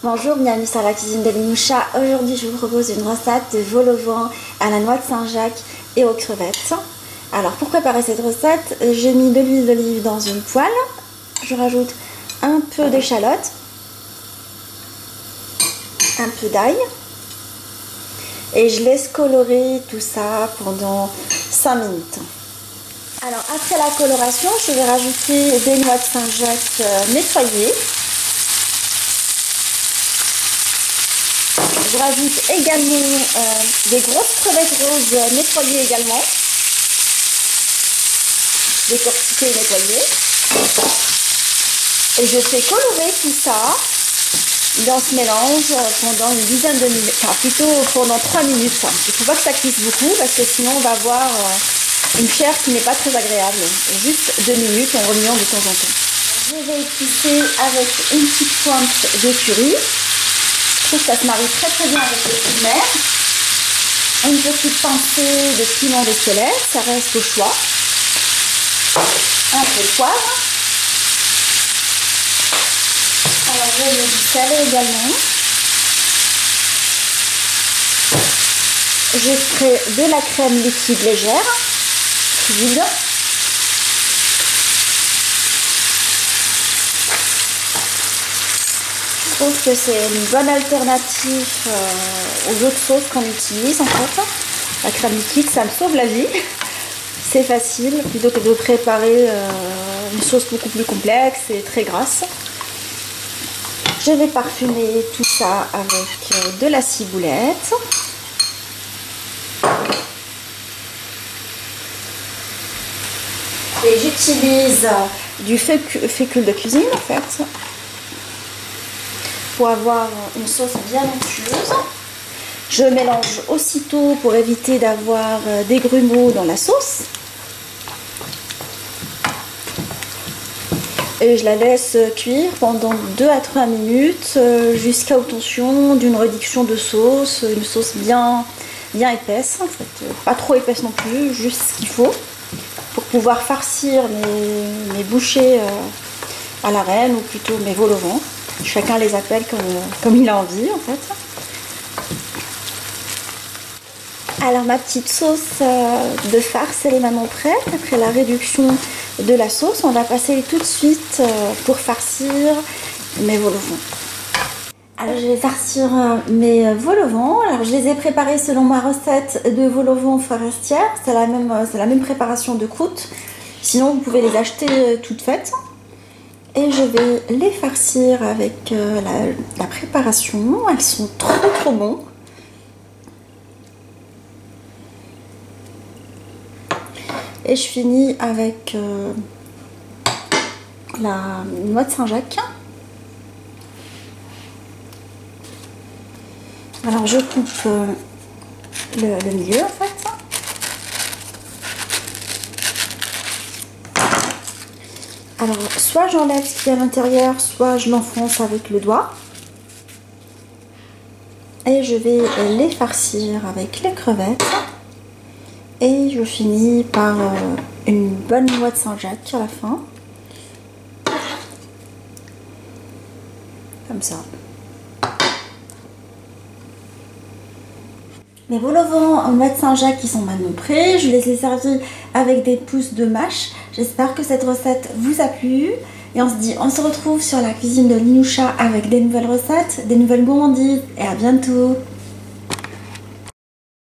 Bonjour, bienvenue sur la cuisine de Linoucha. Aujourd'hui, je vous propose une recette de vol au vent à la noix de Saint-Jacques et aux crevettes. Alors, pour préparer cette recette, j'ai mis de l'huile d'olive dans une poêle. Je rajoute un peu d'échalote, un peu d'ail et je laisse colorer tout ça pendant 5 minutes. Alors, après la coloration, je vais rajouter des noix de Saint-Jacques nettoyées. Je rajoute également des grosses crevettes roses nettoyées également, décortiquées et nettoyées. Et je fais colorer tout ça dans ce mélange pendant une dizaine de minutes, enfin plutôt pendant 3 minutes. Il ne faut pas que ça cuise beaucoup parce que sinon on va avoir une chair qui n'est pas très agréable. Juste 2 minutes en remuant de temps en temps. Je vais épicer avec une petite pointe de curry. Je trouve que ça se marie très très bien avec le fruits de mer. Une petite pincée de piment d'Espelette, ça reste au choix. Un peu de poivre. Alors je mets du sel également. Je ferai de la crème liquide légère, vide. Je trouve que c'est une bonne alternative aux autres sauces qu'on utilise en fait. La crème liquide, ça me sauve la vie. C'est facile plutôt que de préparer une sauce beaucoup plus complexe et très grasse. Je vais parfumer tout ça avec de la ciboulette. Et j'utilise du fécule de cuisine en fait, pour avoir une sauce bien onctueuse. Je mélange aussitôt pour éviter d'avoir des grumeaux dans la sauce. Et je la laisse cuire pendant 2 à 3 minutes jusqu'à obtention d'une réduction de sauce, une sauce bien épaisse, en fait, pas trop épaisse non plus, juste ce qu'il faut pour pouvoir farcir mes bouchées à la reine ou plutôt mes vols au vent. Chacun les appelle comme il a envie en fait. Alors ma petite sauce de farce, elle est maintenant prête. Après la réduction de la sauce, on va passer tout de suite pour farcir mes vol au vent. Alors je vais farcir mes vol au vent. Alors je les ai préparés selon ma recette de vol au vent forestière. C'est la même préparation de croûte. Sinon vous pouvez les acheter toutes faites. Et je vais les farcir avec la préparation. Elles sont trop bons. Et je finis avec la noix de Saint-Jacques. Alors je coupe le milieu en fait. Alors soit j'enlève ce qu'il y a à l'intérieur, soit je l'enfonce avec le doigt. Et je vais les farcir avec les crevettes. Et je finis par une bonne noix de Saint-Jacques à la fin. Comme ça. Mes vols au vent en noix de Saint-Jacques qui sont maintenant prêts. Je les ai servis avec des pousses de mâche. J'espère que cette recette vous a plu. Et on se retrouve sur la cuisine de Linoucha avec des nouvelles recettes, des nouvelles gourmandises. Et à bientôt!